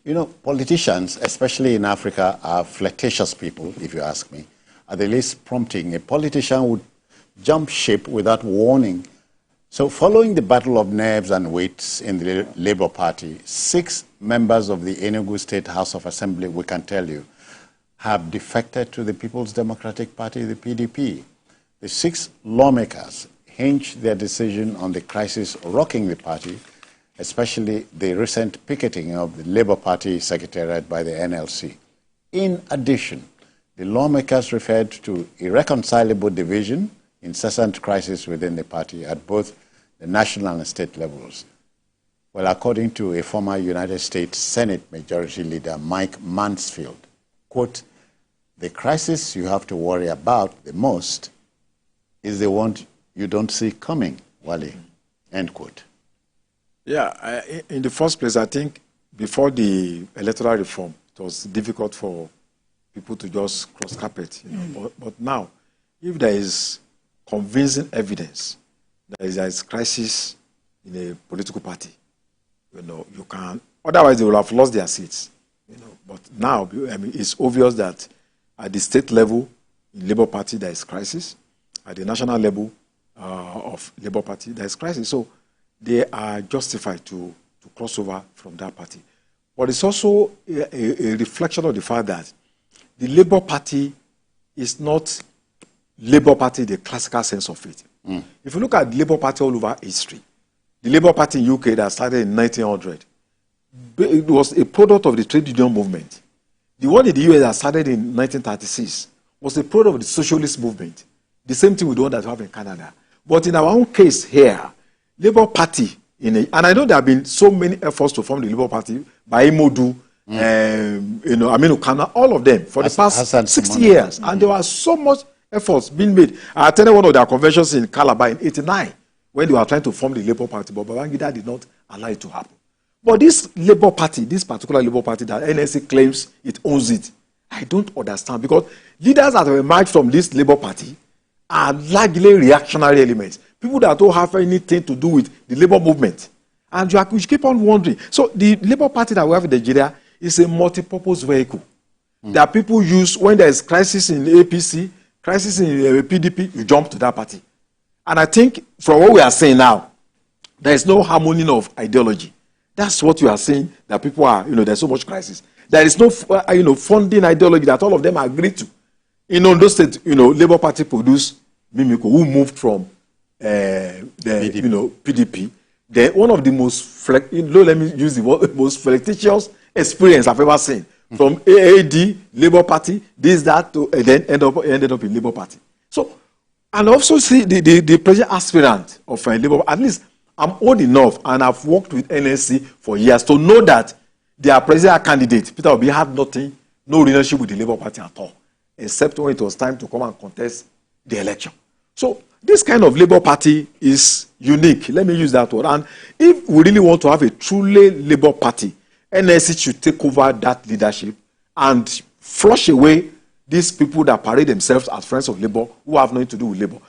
You know, politicians, especially in Africa, are flirtatious people, if you ask me. At the least prompting, a politician would jump ship without warning. So following the battle of nerves and wits in the Labour Party, 6 members of the Enugu State House of Assembly, we can tell you, have defected to the People's Democratic Party, the PDP. The 6 lawmakers hinged their decision on the crisis rocking the party, especially the recent picketing of the Labour Party Secretariat by the NLC. In addition, the lawmakers referred to irreconcilable division, incessant crisis within the party at both the national and state levels. Well, according to a former United States Senate Majority Leader, Mike Mansfield, quote, "The crisis you have to worry about the most is the one you don't see coming, Wale," end quote. Yeah, in the first place, I think before the electoral reform, it was difficult for people to just cross carpet. You know? But now, if there is convincing evidence that there is crisis in a political party, you know, you can. Otherwise, they will have lost their seats. You know, but now, I mean, it's obvious that at the state level, in Labour Party, there is crisis. At the national level of Labour Party, there is crisis. So they are justified to cross over from that party. But it's also a reflection of the fact that the Labour Party is not Labour Party in the classical sense of it. If you look at the Labour Party all over history, the Labour Party in UK that started in 1900, it was a product of the trade union movement. The one in the US that started in 1936 was a product of the socialist movement. The same thing with the one that we have in Canada. But in our own case here, Labour Party, and I know there have been so many efforts to form the Labour Party by Imodu, Aminu Kano, all of them for the past 60 years. And there was so much efforts being made. I attended one of their conventions in Calabar in 1989 when they were trying to form the Labour Party, but Babangida did not allow it to happen. But this Labour Party, this particular Labour Party that NSC claims it owns it, I don't understand, because leaders that have emerged from this Labour Party are largely reactionary elements, people that don't have anything to do with the Labour movement. And you keep on wondering. So the Labour Party that we have in Nigeria is a multi-purpose vehicle that people use when there is crisis in APC, crisis in PDP, you jump to that party. And I think from what we are saying now, there is no harmony of ideology. That's what you are saying, that people are, there's so much crisis. There is no, funding ideology that all of them agree to. In Ondo State, Labour Party produced Mimiko, who moved from PDP. Then one of the most, let me use the word, most flirtatious experience I've ever seen. From AAD, Labour Party, this, that, and then ended up in Labour Party. So, and also see the president aspirant of Labour, at least I'm old enough and I've worked with NSC for years to know that their presidential candidate, Peter Obi, had no relationship with the Labour Party at all, except when it was time to come and contest the election. So this kind of Labour Party is unique. Let me use that word. And if we really want to have a truly Labour Party, NSC should take over that leadership and flush away these people that parade themselves as friends of Labour who have nothing to do with Labour.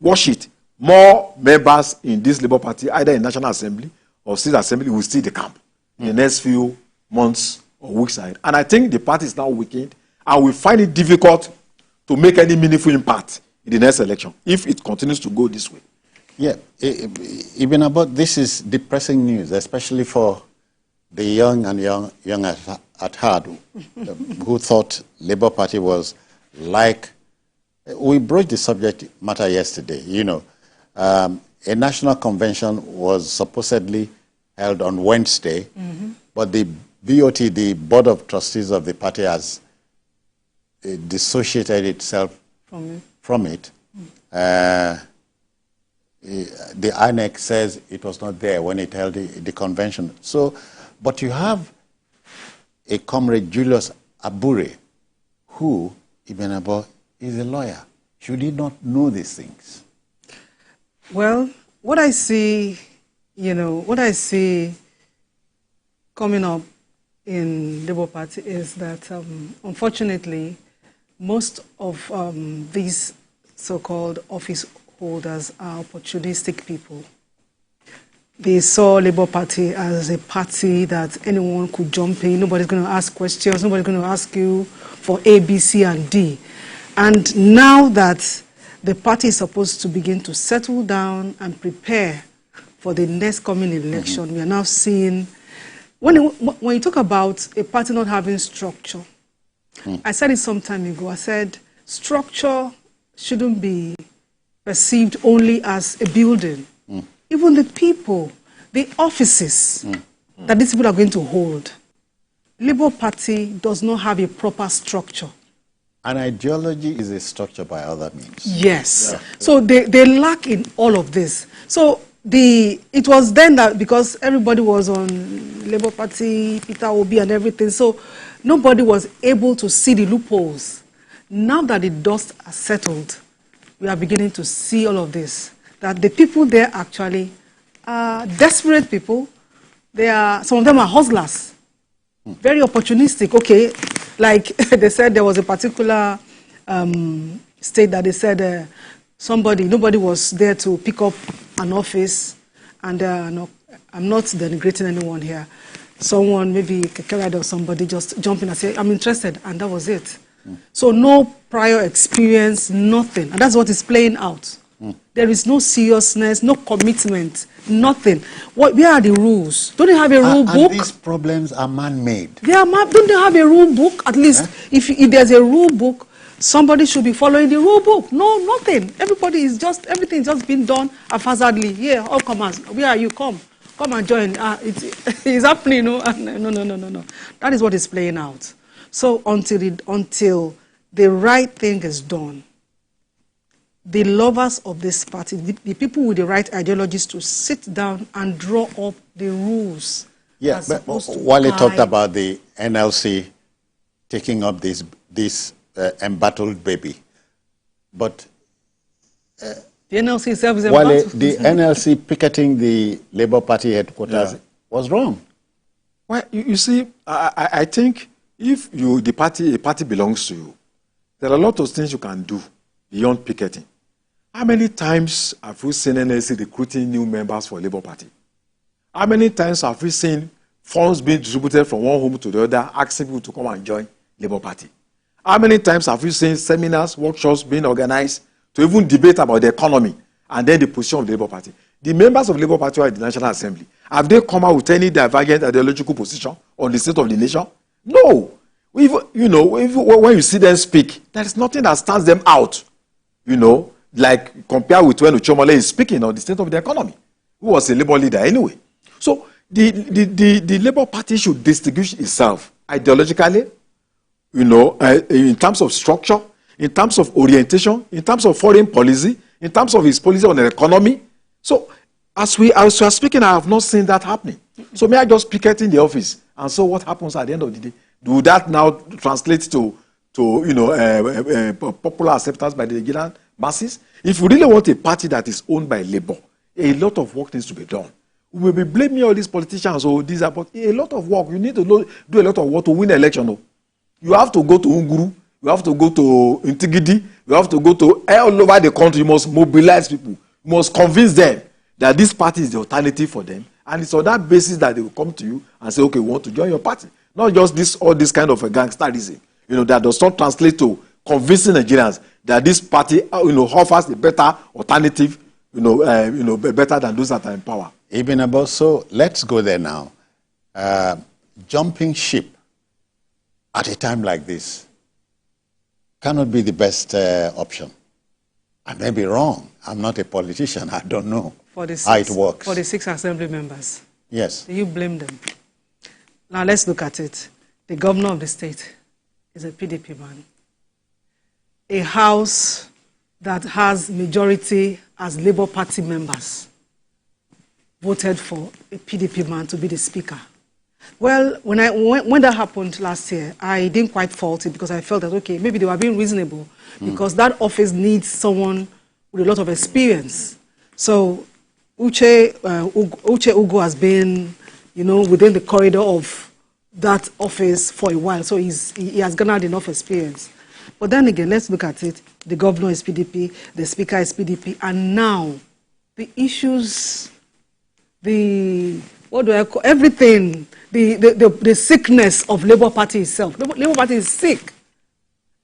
Wash it. More members in this Labour Party, either in National Assembly or State Assembly, will see the camp in the next few months or weeks ahead. And I think the party is now weakened, and we find it difficult to make any meaningful impact in the next election if it continues to go this way. Yeah, even about this is depressing news, especially for the young and young at heart who thought Labour Party was like. We broached the subject matter yesterday. A national convention was supposedly held on Wednesday, but the BOT, the Board of Trustees of the party, has dissociated itself from it. The INEC says it was not there when it held the convention. So, but you have a comrade, Julius Abure, who, Ibn Abo, is a lawyer. Should he not know these things? Well, what I see coming up in Labour Party is that, unfortunately, most of these so-called office holders are opportunistic people. they saw Labour Party as a party that anyone could jump in. Nobody's going to ask questions. Nobody's going to ask you for A, B, C, and D. And now that the party is supposed to begin to settle down and prepare for the next coming election, we are now seeing, when you talk about a party not having structure, I said it some time ago, I said structure shouldn't be perceived only as a building. Even the people, the offices that these people are going to hold. Labour Party does not have a proper structure. An ideology is a structure by other means. Yes. Yeah. So they lack in all of this. So it was then that because everybody was on Labour Party, Peter Obi and everything, so nobody was able to see the loopholes. Now that the dust has settled, we are beginning to see all of this. That the people there actually are desperate people. Some of them are hustlers, very opportunistic. Okay, like they said, there was a particular state that they said nobody was there to pick up an office, and no, I'm not denigrating anyone here. Someone, maybe Kekerad or somebody, just jump in and say, I'm interested, and that was it. So no prior experience, nothing, and that's what is playing out. There is no seriousness, no commitment, nothing. Where are the rules? Don't they have a rule book? And these problems are man-made. Don't they have a rule book? At least if there's a rule book, somebody should be following the rule book. No, nothing. Everything's just being done haphazardly. Yeah, all comers. Where are you? Come and join. It's happening. No. That is what is playing out. So until the right thing is done, the lovers of this party, the people with the right ideologies, to sit down and draw up the rules. Yeah, but while you talked about the NLC taking up this embattled baby, but the NLC itself is embattled. The NLC picketing the Labour Party headquarters was wrong. Well, you see, I think if a party belongs to you, there are a lot of things you can do beyond picketing. How many times have we seen NLC recruiting new members for Labour Party? How many times have we seen funds being distributed from one home to the other, asking people to come and join Labour Party? How many times have we seen seminars, workshops being organized to even debate about the economy and then the position of the Labour Party? The members of the Labour Party at the National Assembly, have they come out with any divergent ideological position on the state of the nation? No. When you see them speak, there is nothing that stands them out, like compared with when Uchomole is speaking on the state of the economy, who was a Labour leader anyway. So the Labour Party should distinguish itself ideologically, in terms of structure, in terms of orientation, in terms of foreign policy, in terms of its policy on the economy. So as we are speaking, I have not seen that happening. So may I just picket in the office and so what happens at the end of the day? Do that now translate to popular acceptance by the Nigerian masses? If we really want a party that is owned by Labour, a lot of work needs to be done. We will be blaming all these politicians or these, but a lot of work. You need to do a lot of work to win an election. You have to go to Unguru, you have to go to Intigidi, you have to go to all over the country. You must mobilize people. You must convince them that this party is the alternative for them. And it's on that basis that they will come to you and say, okay, we want to join your party. Not just this kind of a gangsterism, that does not translate to convincing Nigerians that this party, offers a better alternative, better than those that are in power. Even about, so let's go there now. Jumping ship at a time like this cannot be the best option. I may be wrong. I'm not a politician. I don't know how it works. For the 6 assembly members. Yes. You blame them. Now let's look at it. The governor of the state is a PDP man. A house that has majority as Labour Party members voted for a PDP man to be the speaker. Well, when that happened last year, I didn't quite fault it because I felt that, okay, maybe they were being reasonable because that office needs someone with a lot of experience. So Uche Ugo has been, within the corridor of that office for a while, so he has garnered enough experience. But then again, let's look at it. The governor is PDP, the speaker is PDP, and now the issues what do I call, everything, the sickness of Labour Party itself. Labour Party is sick.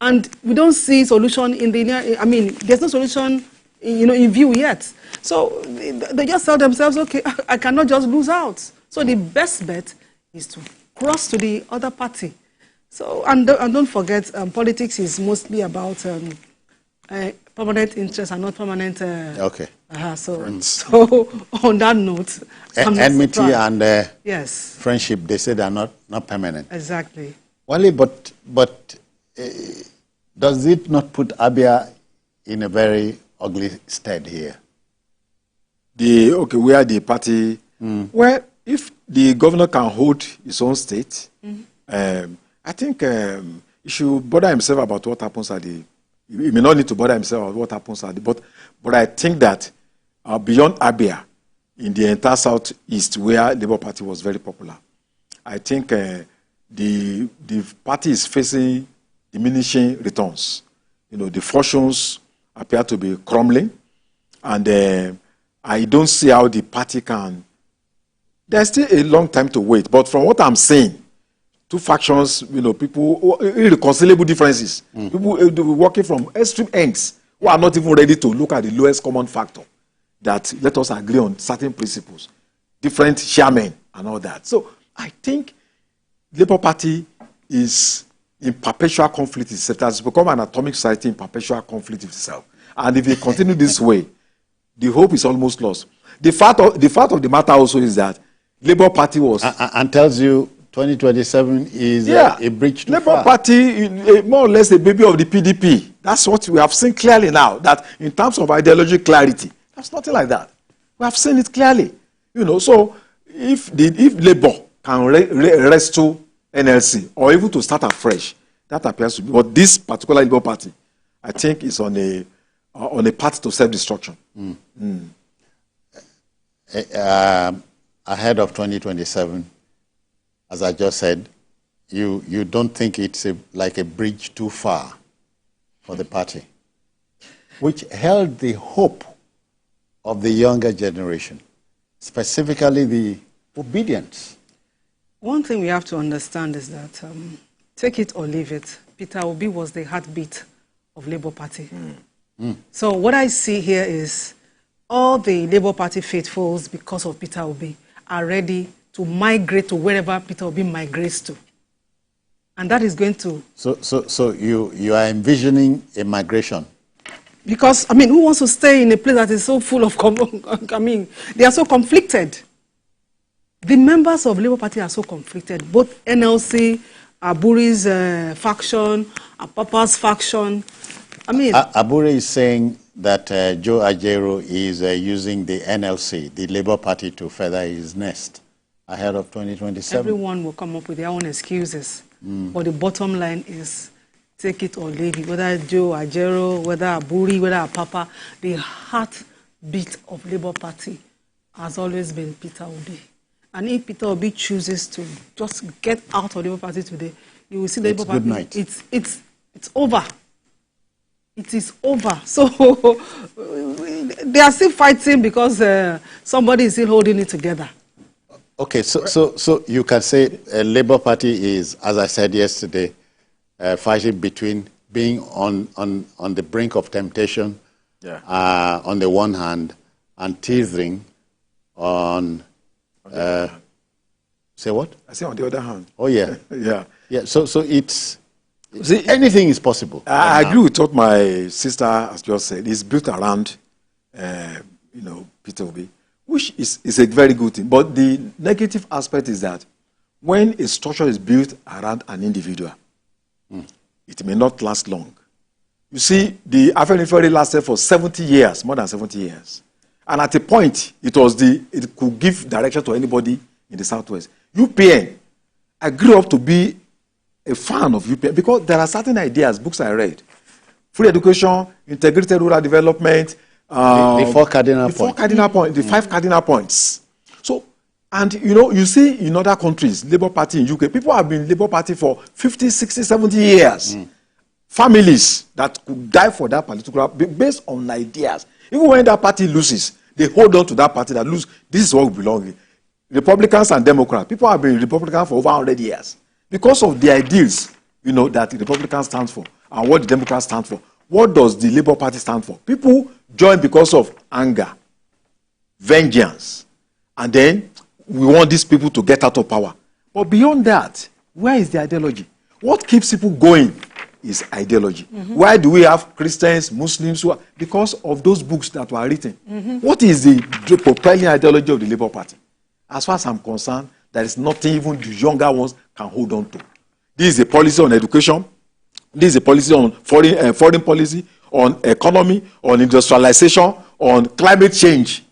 And we don't see solution in the near, I mean, there's no solution, in view yet. So they just tell themselves, okay, I cannot just lose out. So the best bet is to cross to the other party. So, and don't forget, politics is mostly about permanent interest and not permanent. Okay. So on that note, enmity and yes, friendship, they say they are not permanent. Exactly. Wale, but does it not put Abia in a very ugly stead here? Where the party, well, if the governor can hold his own state, I think he should bother himself about what happens at the. He may not need to bother himself about what happens at the. But I think that beyond Abia, in the entire southeast, where Labour Party was very popular, I think the party is facing diminishing returns. The fortunes appear to be crumbling, and I don't see how the party can. There's still a long time to wait, but from what I'm saying, two factions, people, irreconcilable differences, people working from extreme ends who are not even ready to look at the lowest common factor, that let us agree on certain principles, different chairmen and all that. So I think Labour Party is in perpetual conflict itself. It has become an atomic society in perpetual conflict itself. And if they continue this way, the hope is almost lost. The fact of the matter also is that Labour Party was... And tells you 2027 is a bridge too Labour far. Party, more or less a baby of the PDP. That's what we have seen clearly now, that in terms of ideological clarity, there's nothing like that. We have seen it clearly. So if Labour can restore NLC, or even to start afresh, that appears to be. But this particular Labour Party, I think, is on a path to self-destruction. Ahead of 2027, as I just said, you don't think it's like a bridge too far for the party, which held the hope of the younger generation, specifically the obedience. One thing we have to understand is that, take it or leave it, Peter Obi was the heartbeat of Labour Party. So what I see here is all the Labour Party faithfuls, because of Peter Obi, are ready to migrate to wherever Peter Obi migrates to. And that is going to... So you are envisioning a migration? Because, who wants to stay in a place that is so full of... they are so conflicted. The members of Labour Party are so conflicted. Both NLC, Aburi's faction, Papa's faction. Aburi is saying that Joe Ajero is using the NLC, the Labour Party, to feather his nest ahead of 2027. Everyone will come up with their own excuses. But the bottom line is, take it or leave it. Whether Joe Ajero, whether Aburi, whether Papa, the heartbeat of Labour Party has always been Peter Obi. And if Peter Obi chooses to just get out of Labour Party today, you will see the Labour Party. Good night. It's over. It is over. So they are still fighting because somebody is still holding it together. Okay, so you can say Labour Party is, as I said yesterday, fighting between being on the brink of temptation on the one hand, and teetering on... say what? I say on the other hand. Oh, yeah. Yeah. So it's... See, anything is possible. I agree with what my sister has just said. It's built around, Peter Obi, which is a very good thing. But the negative aspect is that when a structure is built around an individual, it may not last long. You see, the Afenifere lasted for 70 years, more than 70 years. And at a point, it could give direction to anybody in the Southwest. UPN, I grew up to be a fan of UPN because there are certain ideas, books I read. Free education, integrated rural development. The four cardinal points. The 5 cardinal points. So, and you see in other countries, Labour Party in UK, people have been Labour Party for 50, 60, 70 years. Families that could die for that particular, based on ideas. Even when that party loses, They hold on to that party that lose. This is what we belong in. Republicans and Democrats. People have been Republicans for over 100 years because of the ideals, that the Republicans stand for and what the Democrats stand for. What does the Labour Party stand for? People join because of anger, vengeance, and then we want these people to get out of power. But beyond that, where is the ideology? What keeps people going is ideology. Why do we have Christians, Muslims? Because of those books that were written. What is the propelling ideology of the Labour Party? As far as I'm concerned, there is nothing even the younger ones can hold on to. This is a policy on education. This is a policy on foreign policy, on economy, on industrialization, on climate change.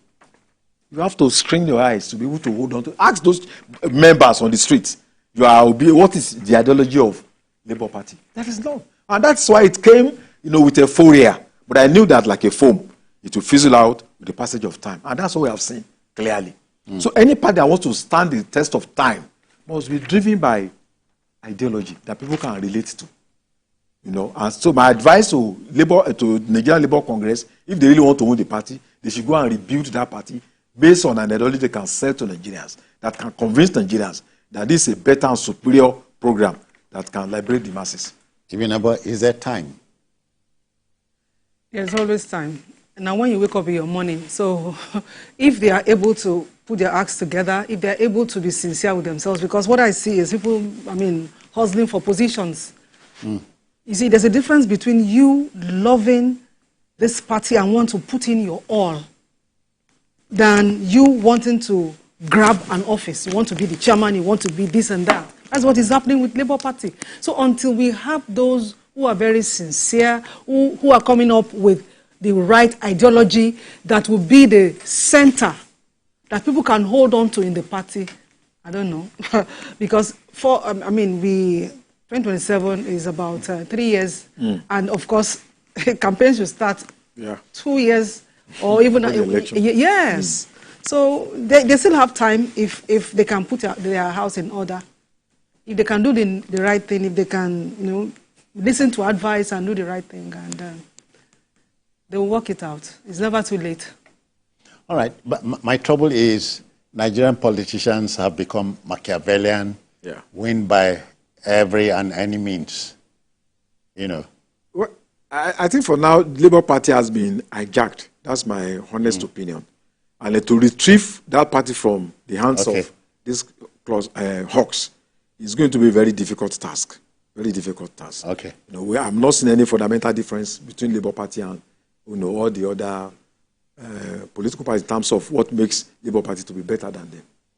You have to screen your eyes to be able to hold on to. Ask those members on the streets. What is the ideology of Labour Party? That is none. And that's why it came, with euphoria. But I knew that like a foam, it will fizzle out with the passage of time. And that's what we have seen clearly. So any party that wants to stand the test of time must be driven by ideology that people can relate to. And so my advice to Nigerian Labour Congress, if they really want to own the party, they should go and rebuild that party based on an ideology they can sell to Nigerians, that can convince Nigerians that this is a better and superior program that can liberate the masses. Is there time? There's always time. Now, when you wake up in your morning, so if they are able to put their acts together, if they're able to be sincere with themselves, because what I see is people, hustling for positions. You see, there's a difference between you loving this party and want to put in your all than you wanting to grab an office. You want to be the chairman, you want to be this and that. That's what is happening with Labour Party. So until we have those who are very sincere, who are coming up with the right ideology that will be the center that people can hold on to in the party, I don't know. Because 2027 is about 3 years. And of course, campaigns will start 2 years or even yes. So they still have time if they can put their house in order, if they can do the right thing, if they can listen to advice and do the right thing, and they will work it out. It's never too late. All right, but my trouble is Nigerian politicians have become Machiavellian, win by every and any means, Well, I think for now, the Labour Party has been hijacked. That's my honest opinion. And to retrieve that party from the hands of these hawks is going to be a very difficult task. Very difficult task. Okay. I'm not seeing any fundamental difference between Labour Party and all the other political parties in terms of what makes Labour Party to be better than them.